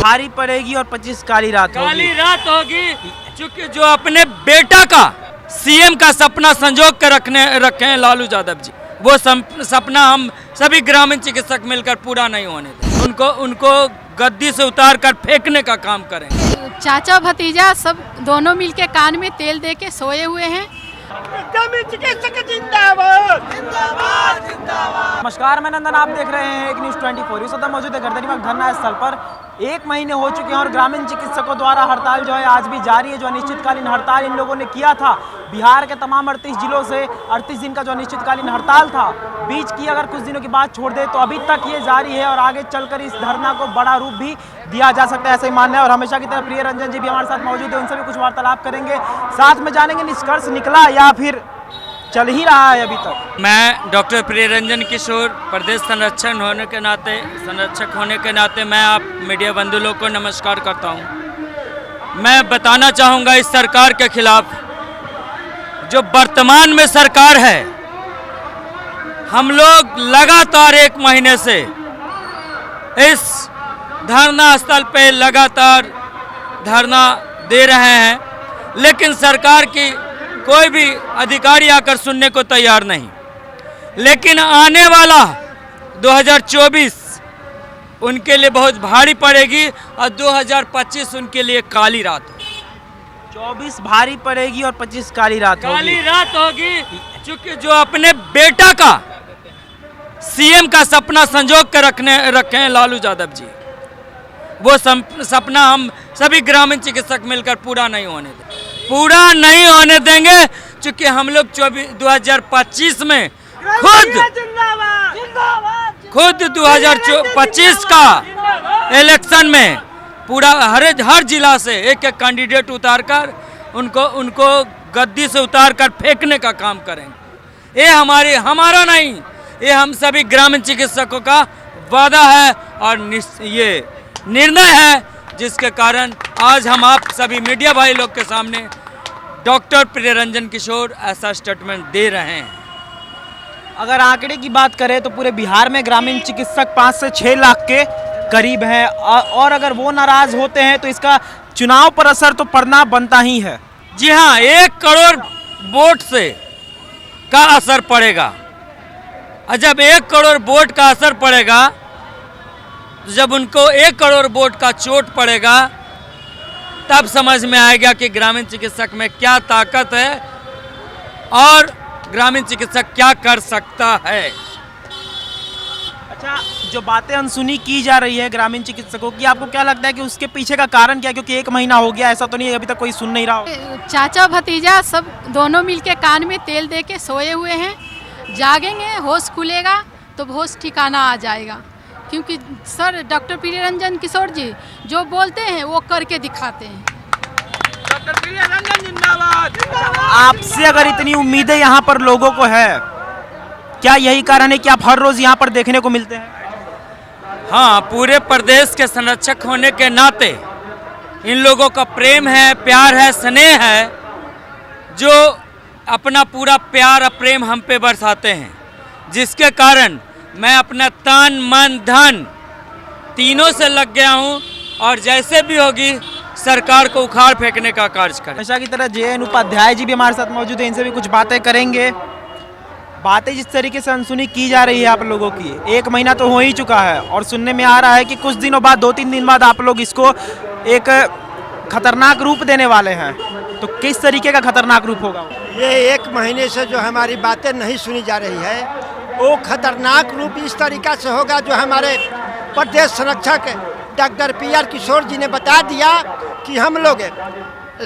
भारी पड़ेगी और 25 काली रात होगी। काली रात होगी, क्योंकि जो अपने बेटा का सीएम का सपना संजो के रखे हैं लालू यादव जी, वो सपना हम सभी ग्रामीण चिकित्सक मिलकर पूरा नहीं होने दें। उनको गद्दी से उतार कर फेंकने का काम करें। चाचा भतीजा सब दोनों मिलके कान में तेल दे के सोए हुए हैं। नमस्कार, मैं नंदन, आप देख रहे हैं एक न्यूज़ 24। इस वक्त मौजूद है गर्दनीबाग धरना स्थल पर। 1 महीने हो चुके हैं और ग्रामीण चिकित्सकों द्वारा हड़ताल जो है आज भी जारी है। जो अनिश्चितकालीन हड़ताल इन लोगों ने किया था बिहार के तमाम 38 जिलों से, 38 दिन का जो अनिश्चितकालीन हड़ताल था, बीच की अगर कुछ दिनों की बात छोड़ दे तो अभी तक ये जारी है और आगे चलकर इस धरना को बड़ा रूप भी दिया जा सकता है, ऐसा ही मानना है। और हमेशा की तरह प्रिय रंजन जी भी हमारे साथ मौजूद है, उनसे भी कुछ वार्तालाप करेंगे, साथ में जानेंगे निष्कर्ष निकला या फिर चल ही रहा है अभी तक। मैं डॉक्टर प्रिय रंजन किशोर, प्रदेश संरक्षक होने के नाते मैं आप मीडिया बंधु लोग को नमस्कार करता हूं। मैं बताना चाहूँगा इस सरकार के खिलाफ, जो वर्तमान में सरकार है, हम लोग लगातार 1 महीने से इस धरना स्थल पे लगातार धरना दे रहे हैं, लेकिन सरकार की कोई भी अधिकारी आकर सुनने को तैयार नहीं। लेकिन आने वाला 2024 उनके लिए बहुत भारी पड़ेगी और 2025 उनके लिए काली रात होगी। 24 भारी पड़ेगी और 25 काली रात होगी। काली रात होगी, क्योंकि जो अपने बेटा का सीएम का सपना संजो के रखे हैं लालू यादव जी, वो सपना हम सभी ग्रामीण चिकित्सक मिलकर पूरा नहीं होने देंगे, क्योंकि हम लोग 2025 में खुद 2025 का इलेक्शन में पूरा हर जिला से एक कैंडिडेट उतारकर उनको गद्दी से उतारकर फेंकने का काम करेंगे। ये हमारा नहीं, ये हम सभी ग्रामीण चिकित्सकों का वादा है और ये निर्णय है, जिसके कारण आज हम आप सभी मीडिया भाई लोग के सामने डॉक्टर प्रिय रंजन किशोर ऐसा स्टेटमेंट दे रहे हैं। अगर आंकड़े की बात करें तो पूरे बिहार में ग्रामीण चिकित्सक 5 से 6 लाख के करीब हैं और अगर वो नाराज होते हैं तो इसका चुनाव पर असर तो पड़ना बनता ही है। जी हाँ, 1 करोड़ वोट से का असर पड़ेगा। और जब 1 करोड़ वोट का असर पड़ेगा, जब उनको 1 करोड़ वोट का चोट पड़ेगा, तब समझ में आएगा कि ग्रामीण चिकित्सक में क्या ताकत है और ग्रामीण चिकित्सक क्या कर सकता है। अच्छा, जो बातें अनसुनी की जा रही है ग्रामीण चिकित्सकों की, आपको क्या लगता है कि उसके पीछे का कारण क्या है? क्योंकि 1 महीना हो गया, ऐसा तो नहीं अभी तक कोई सुन नहीं रहा हो। चाचा भतीजा सब दोनों मिलके कान में तेल दे के सोए हुए हैं। जागेंगे, होश खुलेगा तो होश ठिकाना आ जाएगा, क्योंकि सर डॉक्टर प्रिय रंजन किशोर जी जो बोलते हैं वो करके दिखाते हैं। डॉक्टर प्रिय रंजन जिंदाबाद। आपसे अगर इतनी उम्मीदें यहाँ पर लोगों को है, क्या यही कारण है कि आप हर रोज यहाँ पर देखने को मिलते हैं? हाँ, पूरे प्रदेश के संरक्षक होने के नाते इन लोगों का प्रेम है, प्यार है, स्नेह है, जो अपना पूरा प्यार और प्रेम हम पे बरसाते हैं, जिसके कारण मैं अपना तन मन धन तीनों से लग गया हूं और जैसे भी होगी सरकार को उखाड़ फेंकने का कार्य करें। हमेशा की तरह JN उपाध्याय जी भी हमारे साथ मौजूद हैं, इनसे भी कुछ बातें करेंगे। बातें जिस तरीके से अनसुनी की जा रही है आप लोगों की, 1 महीना तो हो ही चुका है और सुनने में आ रहा है कि कुछ दिनों बाद, 2-3 दिन बाद आप लोग इसको एक खतरनाक रूप देने वाले हैं। तो किस तरीके का खतरनाक रूप होगा? ये 1 महीने से जो हमारी बातें नहीं सुनी जा रही है, वो खतरनाक रूप इस तरीका से होगा जो हमारे प्रदेश संरक्षक डॉक्टर प्रिय किशोर जी ने बता दिया कि हम लोग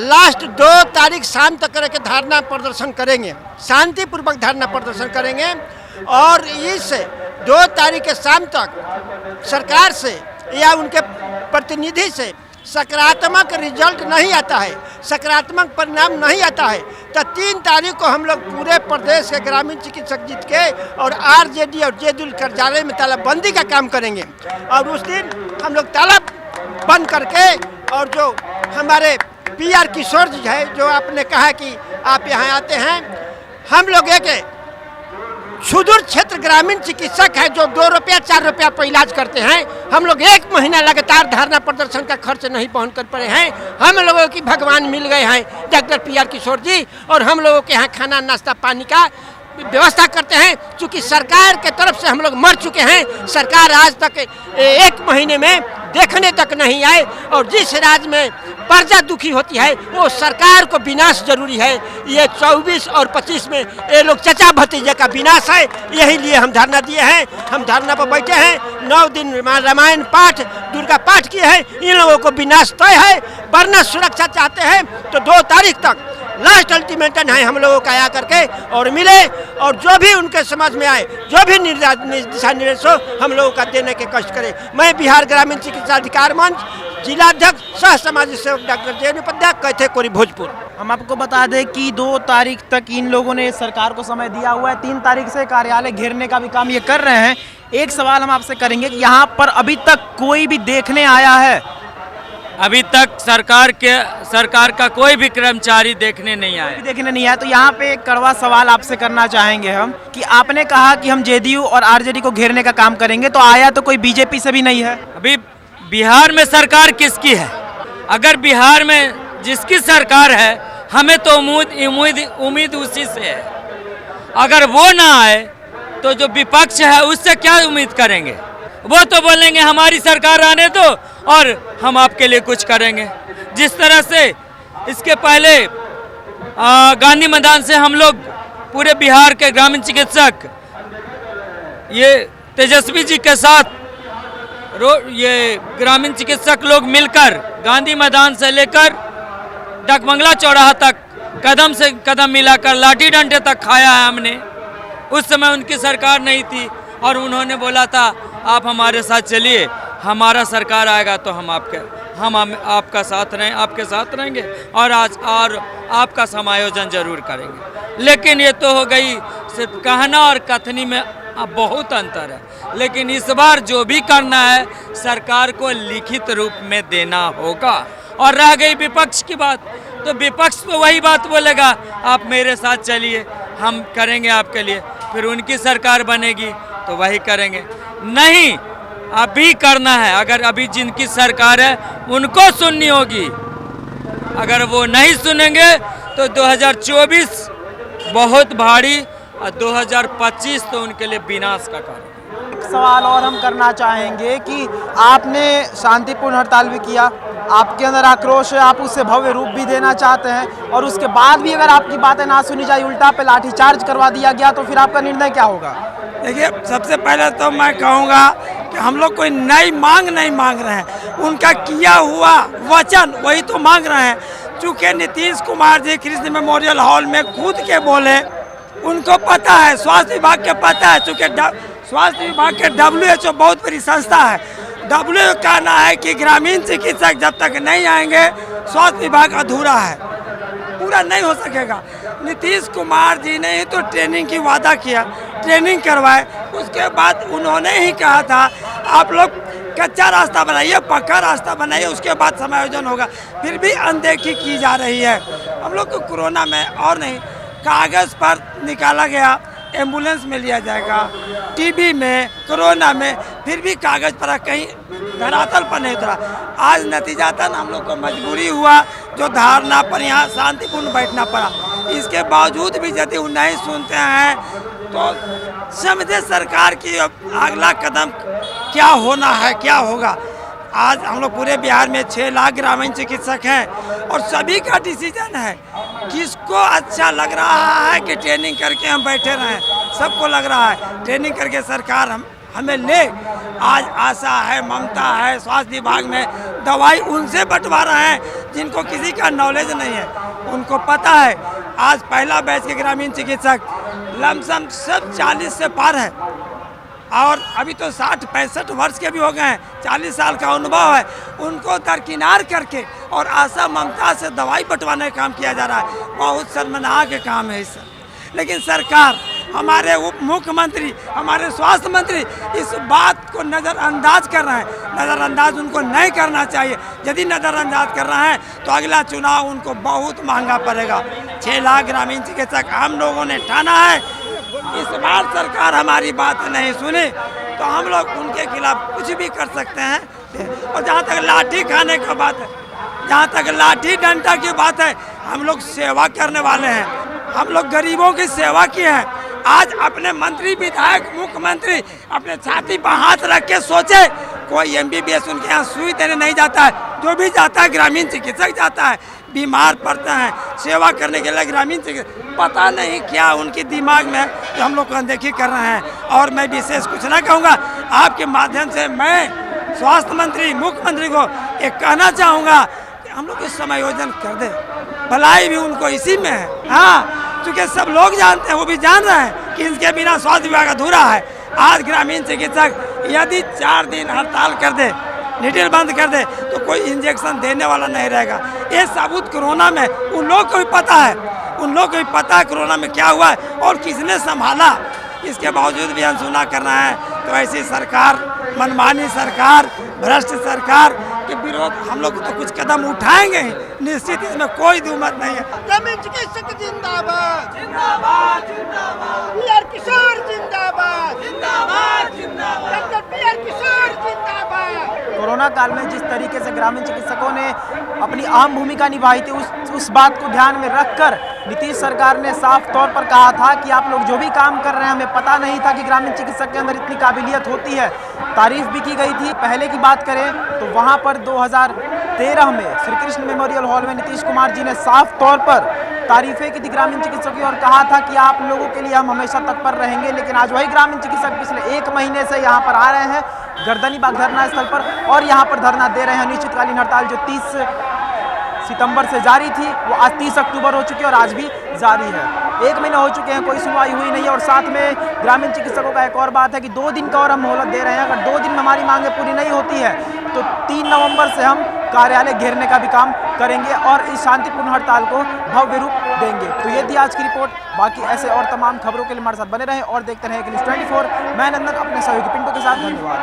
लास्ट 2 तारीख शाम तक करके धरना प्रदर्शन करेंगे, शांतिपूर्वक धरना प्रदर्शन करेंगे और इस 2 तारीख के शाम तक सरकार से या उनके प्रतिनिधि से सकारात्मक रिजल्ट नहीं आता है, सकारात्मक परिणाम नहीं आता है, तो 3 तारीख को हम लोग पूरे प्रदेश के ग्रामीण चिकित्सक जीत के और RJD और जेडुल कार्यालय में तालाबंदी का काम करेंगे। और उस दिन हम लोग ताला बंद करके, और जो हमारे प्रिय किशोर जी है, जो आपने कहा कि आप यहाँ आते हैं, हम लोग एक सुदूर क्षेत्र ग्रामीण चिकित्सक है जो 2 रुपया 4 रुपया पर इलाज करते हैं। हम लोग 1 महीना लगातार धरना प्रदर्शन का खर्च नहीं पहुँच कर पड़े हैं। हम लोगों की भगवान मिल गए हैं डॉक्टर PR किशोर जी, और हम लोगों के यहाँ खाना नाश्ता पानी का व्यवस्था करते हैं। चूँकि सरकार के तरफ से हम लोग मर चुके हैं, सरकार आज तक 1 महीने में देखने तक नहीं आए, और जिस राज्य में प्रजा दुखी होती है वो सरकार को विनाश जरूरी है। ये 24 और 25 में ये लोग चचा भतीजे का विनाश है। यही लिए हम धरना दिए हैं। हम धरना पर बैठे हैं, 9 दिन रामायण पाठ दुर्गा पाठ किए हैं। इन लोगों को विनाश तय है, वरना सुरक्षा चाहते हैं तो 2 तारीख तक लास्ट है हम लोगों का आया करके और मिले, और जो भी उनके समझ में आए, जो भी दिशा निर्देश हो, हम लोगों का देने के कष्ट करें। मैं बिहार ग्रामीण चिकित्सा अधिकार मंच जिलाध्यक्ष सह समाज सेवक डॉक्टर JN उपाध्याय, कैथे कोरी, भोजपुर। हम आपको बता दें कि 2 तारीख तक इन लोगों ने सरकार को समय दिया हुआ है। 3 तारीख से कार्यालय घेरने का भी काम ये कर रहे हैं। एक सवाल हम आपसे करेंगे कि यहाँ पर अभी तक कोई भी देखने आया है? अभी तक सरकार का कोई भी कर्मचारी देखने नहीं आया। देखने नहीं आया। तो यहाँ पे एक कड़वा सवाल आपसे करना चाहेंगे हम कि आपने कहा कि हम JDU और RJD को घेरने का काम करेंगे, तो आया तो कोई BJP से भी नहीं है। अभी बिहार में सरकार किसकी है? अगर बिहार में जिसकी सरकार है, हमें तो उम्मीद उसी से है। अगर वो ना आए तो जो विपक्ष है उससे क्या उम्मीद करेंगे? वो तो बोलेंगे हमारी सरकार आने दो और हम आपके लिए कुछ करेंगे। जिस तरह से इसके पहले गांधी मैदान से हम लोग पूरे बिहार के ग्रामीण चिकित्सक ये तेजस्वी जी के साथ ये ग्रामीण चिकित्सक लोग मिलकर गांधी मैदान से लेकर डाकबंगला चौराहा तक कदम से कदम मिलाकर लाठी डंडे तक खाया है हमने। उस समय उनकी सरकार नहीं थी और उन्होंने बोला था आप हमारे साथ चलिए, हमारा सरकार आएगा तो हम आपका साथ रहें, आपके साथ रहेंगे और आपका समायोजन जरूर करेंगे। लेकिन ये तो हो गई सिर्फ कहना और कथनी में बहुत अंतर है। लेकिन इस बार जो भी करना है सरकार को लिखित रूप में देना होगा। और रह गई विपक्ष की बात, तो विपक्ष तो वही बात बोलेगा आप मेरे साथ चलिए, हम करेंगे आपके लिए। फिर उनकी सरकार बनेगी तो वही करेंगे। नहीं, अभी करना है। अगर अभी जिनकी सरकार है उनको सुननी होगी। अगर वो नहीं सुनेंगे तो 2024 बहुत भारी और 2025 तो उनके लिए विनाश का कारण। एक सवाल और हम करना चाहेंगे कि आपने शांतिपूर्ण हड़ताल भी किया, आपके अंदर आक्रोश है, आप उससे भव्य रूप भी देना चाहते हैं, और उसके बाद भी अगर आपकी बातें ना सुनी जाए, उल्टा पे लाठीचार्ज करवा दिया गया, तो फिर आपका निर्णय क्या होगा? देखिए, सबसे पहले तो मैं कहूँगा कि हम लोग कोई नई मांग नहीं मांग रहे हैं, उनका किया हुआ वचन वही तो मांग रहे हैं। चूँकि नीतीश कुमार जी कृष्ण मेमोरियल हॉल में कूद के बोले, उनको पता है, स्वास्थ्य विभाग के पता है। चूँकि स्वास्थ्य विभाग के WHO बहुत बड़ी संस्था है। WHO का कहना है कि ग्रामीण चिकित्सक जब तक नहीं आएंगे स्वास्थ्य विभाग अधूरा है, पूरा नहीं हो सकेगा। नीतीश कुमार जी ने ही तो ट्रेनिंग की वादा किया, ट्रेनिंग करवाए, उसके बाद उन्होंने ही कहा था आप लोग कच्चा रास्ता बनाइए, पक्का रास्ता बनाइए, उसके बाद समायोजन होगा। फिर भी अनदेखी की जा रही है। हम लोग को कोरोना में और नहीं, कागज़ पर निकाला गया, एम्बुलेंस में लिया जाएगा, TB में, कोरोना में, फिर भी कागज़ पर कहीं धरातल पर नहीं उतरा। आज नतीजातन हम लोग को मजबूरी हुआ जो धारणा पर यहाँ शांतिपूर्ण बैठना पड़ा। इसके बावजूद भी यदि वो नहीं सुनते हैं तो समझे सरकार की अगला कदम क्या होना है, क्या होगा। आज हम लोग पूरे बिहार में 6 लाख ग्रामीण चिकित्सक हैं और सभी का डिसीजन है। किसको अच्छा लग रहा है कि ट्रेनिंग करके हम बैठे रहें? सबको लग रहा है ट्रेनिंग करके सरकार हमें ले। आज आशा है, ममता है, स्वास्थ्य विभाग में दवाई उनसे बंटवा रहे हैं जिनको किसी का नॉलेज नहीं है। उनको पता है आज पहला बैच के ग्रामीण चिकित्सक लमसम सब 40 से पार है और अभी तो 60-65 वर्ष के भी हो गए हैं, 40 साल का अनुभव है। उनको दरकिनार करके और आशा ममता से दवाई बंटवाने का काम किया जा रहा है। बहुत शर्मनाक काम है इससे। लेकिन सरकार, हमारे उप मुख्यमंत्री, हमारे स्वास्थ्य मंत्री इस बात को नज़रअंदाज कर रहे हैं। नज़रअंदाज उनको नहीं करना चाहिए। यदि नज़रअंदाज कर रहे हैं तो अगला चुनाव उनको बहुत महंगा पड़ेगा। 6 लाख ग्रामीण चिकित्सक हम लोगों ने ठाना है, इस बार सरकार हमारी बात नहीं सुनी तो हम लोग उनके खिलाफ कुछ भी कर सकते हैं। और जहाँ तक लाठी खाने का बात है, जहाँ तक लाठी डंडा की बात है, हम लोग सेवा करने वाले हैं। हम लोग गरीबों की सेवा की है। आज अपने मंत्री, विधायक, मुख्यमंत्री अपने छाती पर हाथ रख के सोचे, कोई MBBS उनके यहाँ सुई देने नहीं जाता है। जो भी जाता है ग्रामीण चिकित्सक जाता है, बीमार पड़ते हैं, सेवा करने के लिए ग्रामीण चिकित्सक। पता नहीं क्या उनके दिमाग में कि हम लोग अनदेखी कर रहे हैं। और मैं विशेष कुछ ना कहूँगा, आपके माध्यम से मैं स्वास्थ्य मंत्री, मुख्यमंत्री को एक कहना चाहूँगा कि हम लोग इस समायोजन कर दे। भलाई भी उनको इसी में है। हाँ, क्योंकि सब लोग जानते हैं, वो भी जान रहे हैं कि इनके बिना स्वास्थ्य विभाग अधूरा है। आज ग्रामीण चिकित्सक यदि 4 दिन हड़ताल कर दे, निडिल बंद कर दे, तो कोई इंजेक्शन देने वाला नहीं रहेगा। ये साबुत कोरोना में उन लोगों को भी पता है, उन लोगों को भी पता है कोरोना में क्या हुआ है और किसने संभाला। इसके बावजूद भी अनसुना करना है तो ऐसी सरकार, मनमानी सरकार, भ्रष्ट सरकार के विरोध हम लोग तो कुछ कदम उठाएंगे ही, निश्चित, इसमें कोई दुमत नहीं है। ग्रामीण चिकित्सक जिंदाबाद, जिंदाबाद, जिंदाबाद। PR किशोर जिंदाबाद, जिंदाबाद, जिंदाबाद। डॉक्टर PR किशोर जिंदाबाद। कोरोना काल में जिस तरीके से ग्रामीण चिकित्सकों ने अपनी अहम भूमिका निभाई थी, उस बात को ध्यान में रखकर नीतीश सरकार ने साफ तौर पर कहा था कि आप लोग जो भी काम कर रहे हैं, हमें पता नहीं था कि ग्रामीण चिकित्सक के अंदर इतनी काबिलियत होती है। तारीफ भी की गई थी। पहले की बात करें तो वहाँ पर 2013 में श्री कृष्ण मेमोरियल हॉल में नीतीश कुमार जी ने साफ तौर पर तारीफें की थी ग्रामीण चिकित्सकों की और कहा था कि आप लोगों के लिए हम हमेशा तत्पर रहेंगे। लेकिन आज वही ग्रामीण चिकित्सक पिछले 1 महीने से यहाँ पर आ रहे हैं गर्दनीबाग धरना स्थल पर और यहाँ पर धरना दे रहे हैं। अनिश्चितकालीन हड़ताल जो 30 सितंबर से जारी थी वो आज 30 अक्टूबर हो चुकी है और आज भी जारी है। 1 महीना हो चुके हैं, कोई सुनवाई हुई नहीं है। और साथ में ग्रामीण चिकित्सकों का एक और बात है कि 2 दिन का और हम मोहलत दे रहे हैं। अगर 2 दिन में हमारी मांगें पूरी नहीं होती है तो 3 नवंबर से हम कार्यालय घेरने का भी काम करेंगे और इस शांतिपूर्ण हड़ताल को भव्य रूप देंगे। तो ये थी आज की रिपोर्ट। बाकी ऐसे और तमाम खबरों के लिए हमारे साथ बने रहें और देखते रहें न्यूज़ 24। मैं नंदन अपने सहयोगी पिंटू के साथ। धन्यवाद।